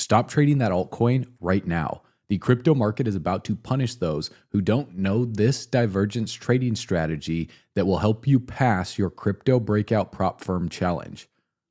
Stop trading that altcoin right now. The crypto market is about to punish those who don't know this divergence trading strategy that will help you pass your Crypto Breakout Prop Firm challenge.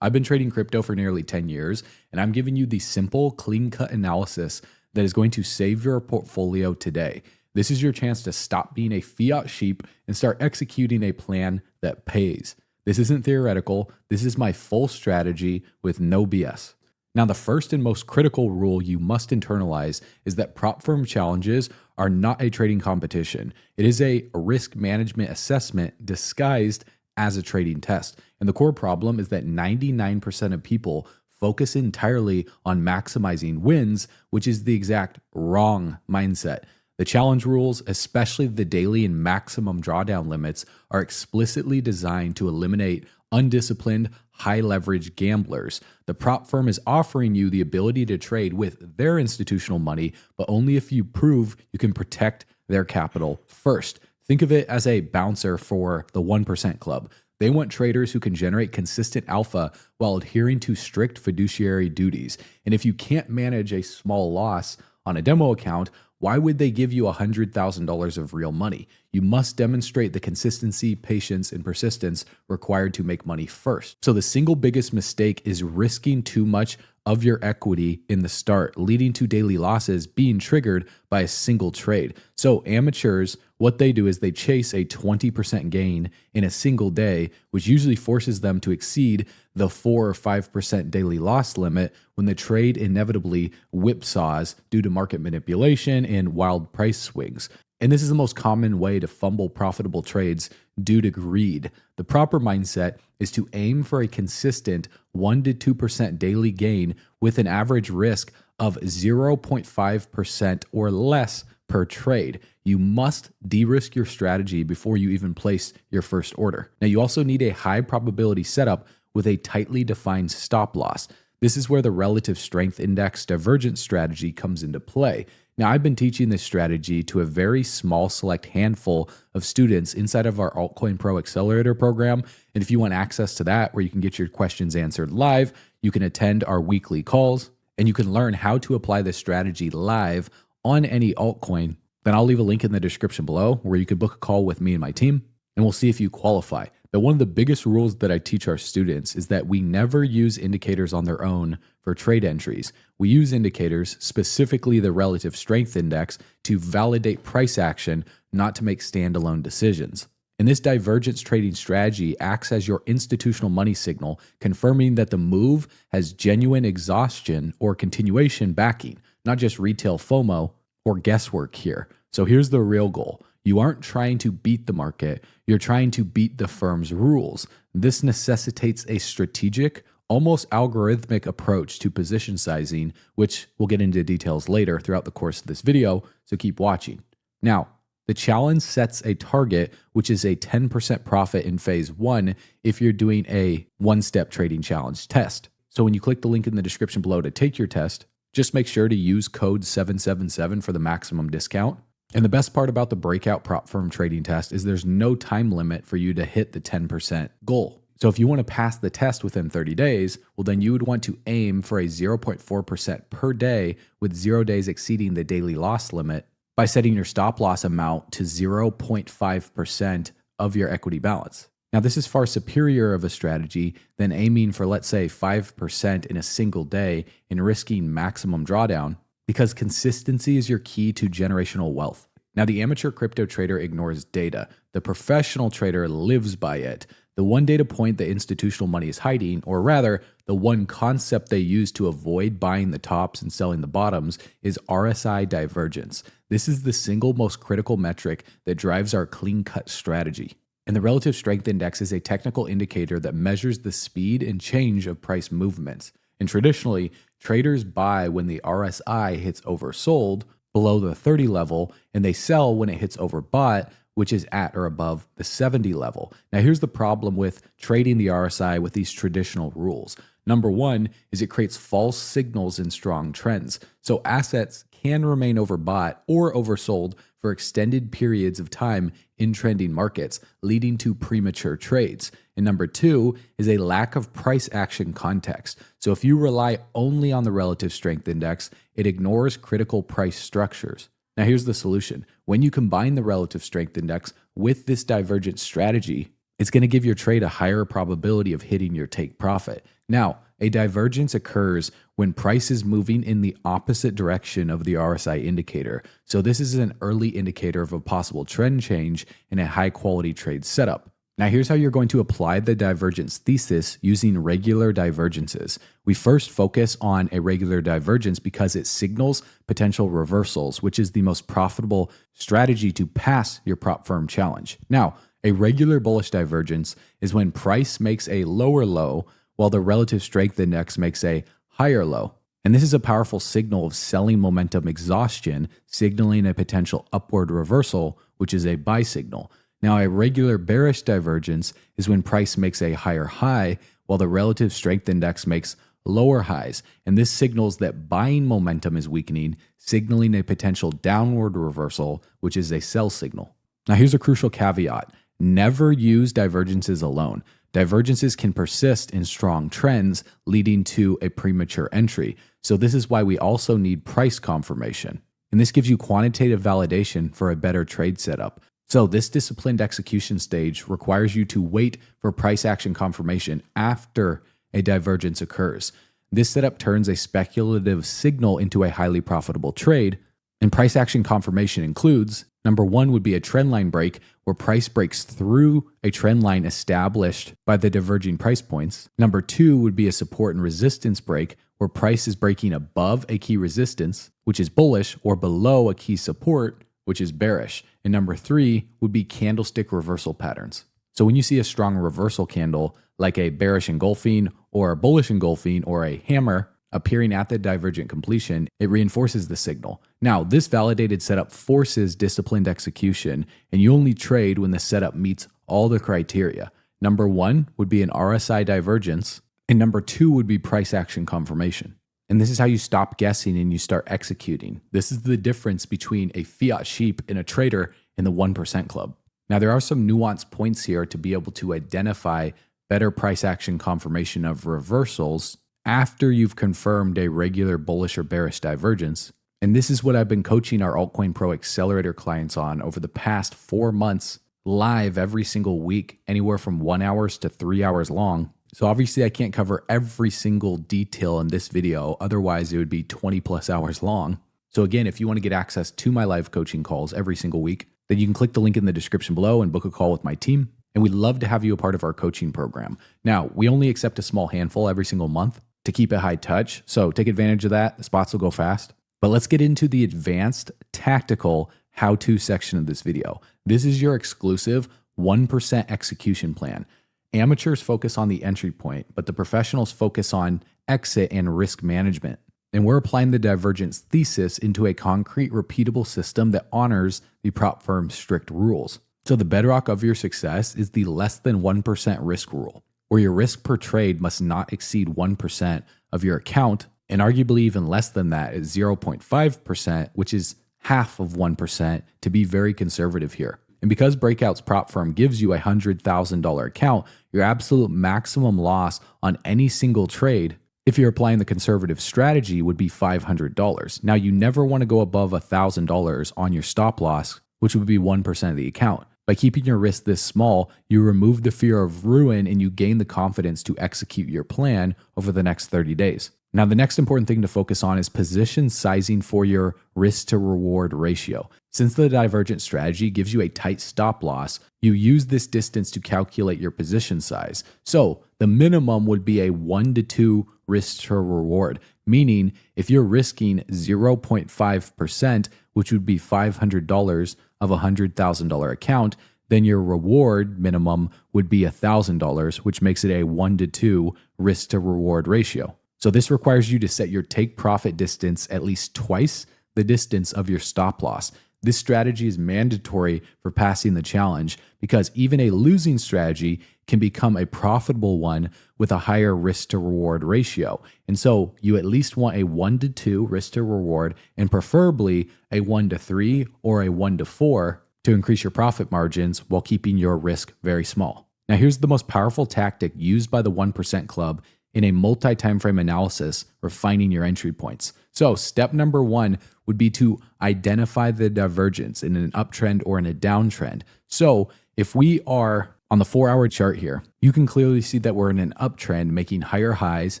I've been trading crypto for nearly 10 years, and I'm giving you the simple, clean-cut analysis that is going to save your portfolio today. This is your chance to stop being a fiat sheep and start executing a plan that pays. This isn't theoretical. This is my full strategy with no BS. Now, the first and most critical rule you must internalize is that prop firm challenges are not a trading competition. It is a risk management assessment disguised as a trading test. And the core problem is that 99% of people focus entirely on maximizing wins, which is the exact wrong mindset. The challenge rules, especially the daily and maximum drawdown limits, are explicitly designed to eliminate undisciplined, high leverage gamblers. The prop firm is offering you the ability to trade with their institutional money, but only if you prove you can protect their capital first. Think of it as a bouncer for the 1% club. They want traders who can generate consistent alpha while adhering to strict fiduciary duties. And if you can't manage a small loss on a demo account, why would they give you $100,000 of real money? You must demonstrate the consistency, patience, and persistence required to make money first. So the single biggest mistake is risking too much of your equity in the start, leading to daily losses being triggered by a single trade. So amateurs, what they do is they chase a 20% gain in a single day, which usually forces them to exceed the 4 or 5% daily loss limit when the trade inevitably whipsaws due to market manipulation and wild price swings. And this is the most common way to fumble profitable trades due to greed. The proper mindset is to aim for a consistent 1 to 2% daily gain with an average risk of 0.5% or less per trade. You must de-risk your strategy before you even place your first order. Now, you also need a high probability setup with a tightly defined stop loss. This is where the relative strength index divergence strategy comes into play. Now, I've been teaching this strategy to a very small select handful of students inside of our Altcoin Pro Accelerator program. And if you want access to that, where you can get your questions answered live, you can attend our weekly calls, and you can learn how to apply this strategy live on any altcoin. Then I'll leave a link in the description below where you can book a call with me and my team, and we'll see if you qualify. But one of the biggest rules that I teach our students is that we never use indicators on their own for trade entries. We use indicators, specifically the relative strength index, to validate price action, not to make standalone decisions. And this divergence trading strategy acts as your institutional money signal, confirming that the move has genuine exhaustion or continuation backing, not just retail FOMO or guesswork here. So here's the real goal. You aren't trying to beat the market, you're trying to beat the firm's rules. This necessitates a strategic, almost algorithmic approach to position sizing, which we'll get into details later throughout the course of this video, so keep watching. Now, the challenge sets a target, which is a 10% profit in phase 1 if you're doing a one-step trading challenge test. So when you click the link in the description below to take your test, just make sure to use code 777 for the maximum discount. And the best part about the breakout prop firm trading test is there's no time limit for you to hit the 10% goal. So if you want to pass the test within 30 days, well, then you would want to aim for a 0.4% per day with 0 days exceeding the daily loss limit by setting your stop loss amount to 0.5% of your equity balance. Now, this is far superior of a strategy than aiming for, let's say, 5% in a single day and risking maximum drawdown, because consistency is your key to generational wealth. Now, the amateur crypto trader ignores data. The professional trader lives by it. The one data point that institutional money is hiding, or rather, the one concept they use to avoid buying the tops and selling the bottoms, is RSI divergence. This is the single most critical metric that drives our clean-cut strategy. And the relative strength index is a technical indicator that measures the speed and change of price movements. And traditionally, traders buy when the RSI hits oversold below the 30 level, and they sell when it hits overbought, which is at or above the 70 level. Now, here's the problem with trading the RSI with these traditional rules. Number one is it creates false signals in strong trends. So assets can remain overbought or oversold for extended periods of time in trending markets, leading to premature trades. And number two is a lack of price action context. So if you rely only on the relative strength index, it ignores critical price structures. Now here's the solution. When you combine the relative strength index with this divergence strategy, it's going to give your trade a higher probability of hitting your take profit. Now, a divergence occurs when price is moving in the opposite direction of the RSI indicator. So this is an early indicator of a possible trend change in a high quality trade setup. Now here's how you're going to apply the divergence thesis using regular divergences. We first focus on a regular divergence because it signals potential reversals, which is the most profitable strategy to pass your prop firm challenge. Now, a regular bullish divergence is when price makes a lower low while the relative strength index makes a higher low. And this is a powerful signal of selling momentum exhaustion, signaling a potential upward reversal, which is a buy signal. Now, a regular bearish divergence is when price makes a higher high while the relative strength index makes lower highs. And this signals that buying momentum is weakening, signaling a potential downward reversal, which is a sell signal. Now, here's a crucial caveat. Never use divergences alone. Divergences can persist in strong trends, leading to a premature entry. So this is why we also need price confirmation. And this gives you quantitative validation for a better trade setup. So this disciplined execution stage requires you to wait for price action confirmation after a divergence occurs. This setup turns a speculative signal into a highly profitable trade. And price action confirmation includes, number one would be a trend line break where price breaks through a trend line established by the diverging price points. Number two would be a support and resistance break where price is breaking above a key resistance, which is bullish, or below a key support, which is bearish. And number three would be candlestick reversal patterns. So when you see a strong reversal candle, like a bearish engulfing or a bullish engulfing or a hammer appearing at the divergent completion, it reinforces the signal. Now, this validated setup forces disciplined execution, and you only trade when the setup meets all the criteria. Number one would be an RSI divergence, and number two would be price action confirmation. And this is how you stop guessing and you start executing. This is the difference between a fiat sheep and a trader in the 1% club. Now, there are some nuanced points here to be able to identify better price action confirmation of reversals after you've confirmed a regular bullish or bearish divergence. And this is what I've been coaching our Altcoin Pro Accelerator clients on over the past 4 months, live every single week, anywhere from 1 hour to 3 hours long. So obviously I can't cover every single detail in this video, otherwise it would be 20 plus hours long. So again, if you want to get access to my live coaching calls every single week, then you can click the link in the description below and book a call with my team. And we'd love to have you a part of our coaching program. Now, we only accept a small handful every single month to keep it high touch. So take advantage of that. The spots will go fast. But let's get into the advanced tactical how-to section of this video. This is your exclusive 1% execution plan. Amateurs focus on the entry point, but the professionals focus on exit and risk management. And we're applying the divergence thesis into a concrete, repeatable system that honors the prop firm's strict rules. So the bedrock of your success is the less than 1% risk rule, where your risk per trade must not exceed 1% of your account, and arguably even less than that is 0.5%, which is half of 1%, to be very conservative here. And because Breakout's prop firm gives you a $100,000 account, your absolute maximum loss on any single trade, if you're applying the conservative strategy, would be $500. Now, you never want to go above $1,000 on your stop loss, which would be 1% of the account. By keeping your risk this small, you remove the fear of ruin and you gain the confidence to execute your plan over the next 30 days. Now, the next important thing to focus on is position sizing for your risk to reward ratio. Since the divergent strategy gives you a tight stop loss, you use this distance to calculate your position size. So the minimum would be a 1 to 2 risk to reward, meaning if you're risking 0.5%, which would be $500 of a $100,000 account, then your reward minimum would be $1,000, which makes it a 1 to 2 risk to reward ratio. So this requires you to set your take profit distance at least twice the distance of your stop loss. This strategy is mandatory for passing the challenge because even a losing strategy can become a profitable one with a higher risk to reward ratio. And so you at least want a 1-to-2 risk to reward and preferably a 1-to-3 or a 1-to-4 to increase your profit margins while keeping your risk very small. Now, here's the most powerful tactic used by the 1% Club in a multi-timeframe analysis for finding your entry points. So step number 1 would be to identify the divergence in an uptrend or in a downtrend. So if we are on the 4-hour chart here, you can clearly see that we're in an uptrend making higher highs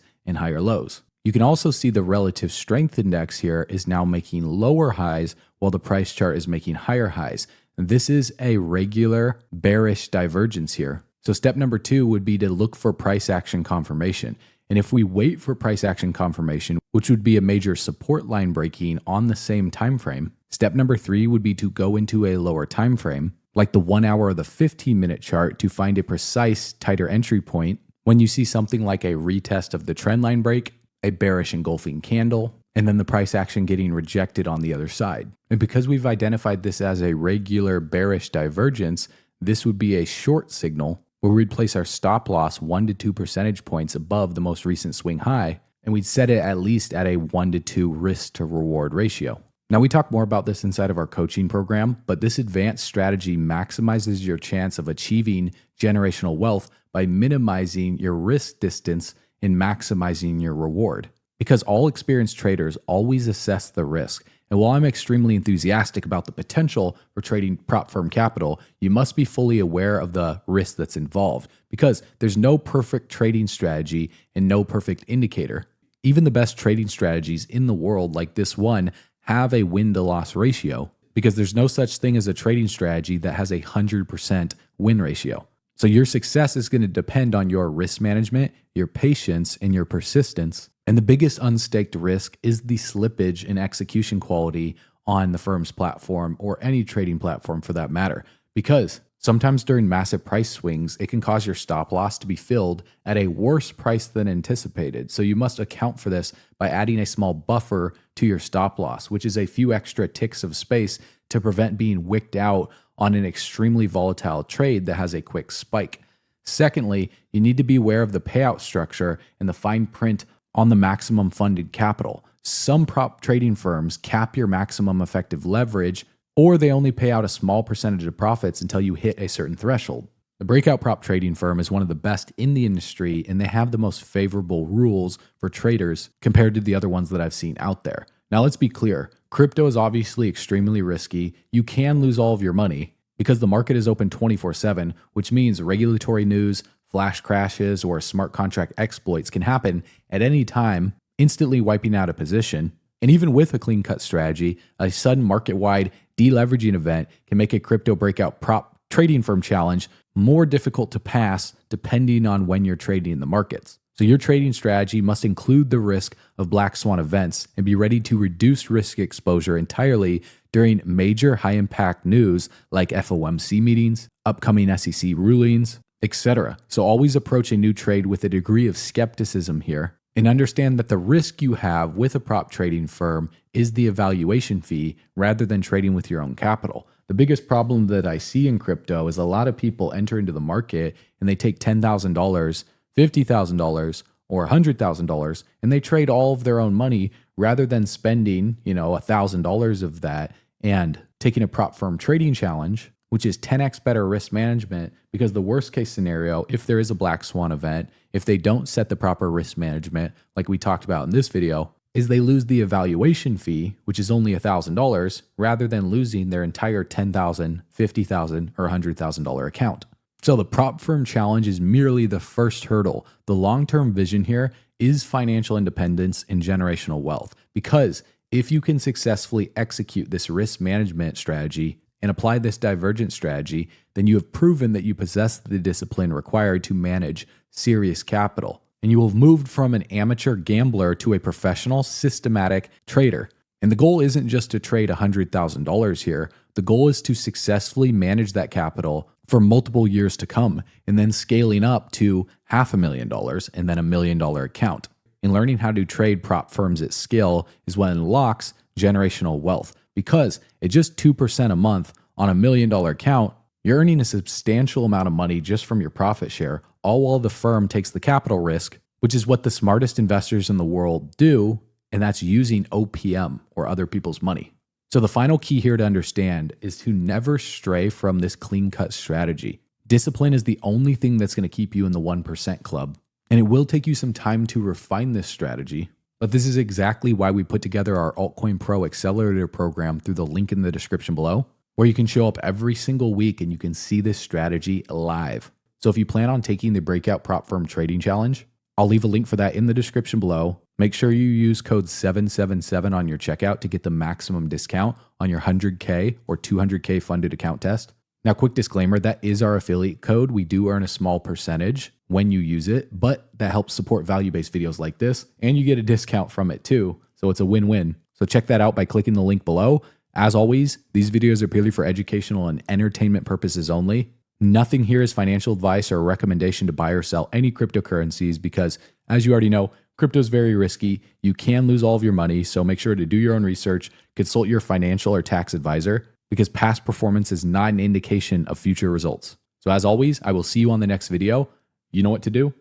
and higher lows. You can also see the relative strength index here is now making lower highs while the price chart is making higher highs. And this is a regular bearish divergence here. So step number 2 would be to look for price action confirmation. And if we wait for price action confirmation, which would be a major support line breaking on the same time frame, step number 3 would be to go into a lower time frame, like the 1 hour or the 15-minute chart, to find a precise tighter entry point when you see something like a retest of the trend line break, a bearish engulfing candle, and then the price action getting rejected on the other side. And because we've identified this as a regular bearish divergence, this would be a short signal where we'd place our stop loss 1 to 2 percentage points above the most recent swing high, and we'd set it at least at a 1-to-2 risk to reward ratio. Now, we talk more about this inside of our coaching program, but this advanced strategy maximizes your chance of achieving generational wealth by minimizing your risk distance and maximizing your reward. Because all experienced traders always assess the risk. And while I'm extremely enthusiastic about the potential for trading prop firm capital, you must be fully aware of the risk that's involved because there's no perfect trading strategy and no perfect indicator. Even the best trading strategies in the world, like this one, have a win-to-loss ratio because there's no such thing as a trading strategy that has a 100% win ratio. So your success is going to depend on your risk management, your patience, and your persistence. And the biggest unstaked risk is the slippage in execution quality on the firm's platform or any trading platform for that matter. Because sometimes during massive price swings, it can cause your stop loss to be filled at a worse price than anticipated. So you must account for this by adding a small buffer to your stop loss, which is a few extra ticks of space to prevent being wicked out on an extremely volatile trade that has a quick spike. Secondly, you need to be aware of the payout structure and the fine print on the maximum funded capital. Some prop trading firms cap your maximum effective leverage, or they only pay out a small percentage of profits until you hit a certain threshold. The Breakout Prop Trading Firm is one of the best in the industry, and they have the most favorable rules for traders compared to the other ones that I've seen out there. Now, let's be clear. Crypto is obviously extremely risky. You can lose all of your money because the market is open 24/7, which means regulatory news, flash crashes, or smart contract exploits can happen at any time, instantly wiping out a position. And even with a clean-cut strategy, a sudden market-wide deleveraging event can make a crypto breakout prop trading firm challenge more difficult to pass depending on when you're trading in the markets. So your trading strategy must include the risk of black swan events and be ready to reduce risk exposure entirely during major high-impact news like FOMC meetings, upcoming SEC rulings, etc. So always approach a new trade with a degree of skepticism here and understand that the risk you have with a prop trading firm is the evaluation fee rather than trading with your own capital. The biggest problem that I see in crypto is a lot of people enter into the market and they take $10,000, $50,000, or $100,000 and they trade all of their own money rather than spending, $1,000 of that and taking a prop firm trading challenge, which is 10x better risk management, because the worst case scenario, if there is a black swan event, if they don't set the proper risk management, like we talked about in this video, is they lose the evaluation fee, which is only $1,000, rather than losing their entire $10,000, $50,000, or $100,000 account. So the prop firm challenge is merely the first hurdle. The long-term vision here is financial independence and generational wealth, because if you can successfully execute this risk management strategy and apply this divergent strategy, then you have proven that you possess the discipline required to manage serious capital. And you will have moved from an amateur gambler to a professional, systematic trader. And the goal isn't just to trade $100,000 here. The goal is to successfully manage that capital for multiple years to come, and then scaling up to $500,000 and then $1 million account. And learning how to trade prop firms at scale is what unlocks generational wealth, because at just 2% a month on $1 million account, you're earning a substantial amount of money just from your profit share, all while the firm takes the capital risk, which is what the smartest investors in the world do, and that's using OPM or other people's money. So the final key here to understand is to never stray from this clean-cut strategy. Discipline is the only thing that's going to keep you in the 1% club, and it will take you some time to refine this strategy. But this is exactly why we put together our Altcoin Pro Accelerator program through the link in the description below, where you can show up every single week and you can see this strategy live. So if you plan on taking the Breakout Prop Firm Trading Challenge, I'll leave a link for that in the description below. Make sure you use code 777 on your checkout to get the maximum discount on your 100K or 200K funded account test. Now, quick disclaimer, that is our affiliate code. We do earn a small percentage when you use it, but that helps support value-based videos like this, and you get a discount from it too. So it's a win-win. So check that out by clicking the link below. As always, these videos are purely for educational and entertainment purposes only. Nothing here is financial advice or a recommendation to buy or sell any cryptocurrencies because, as you already know, crypto is very risky. You can lose all of your money, so make sure to do your own research, consult your financial or tax advisor, because past performance is not an indication of future results. So as always, I will see you on the next video. You know what to do.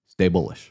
Stay bullish.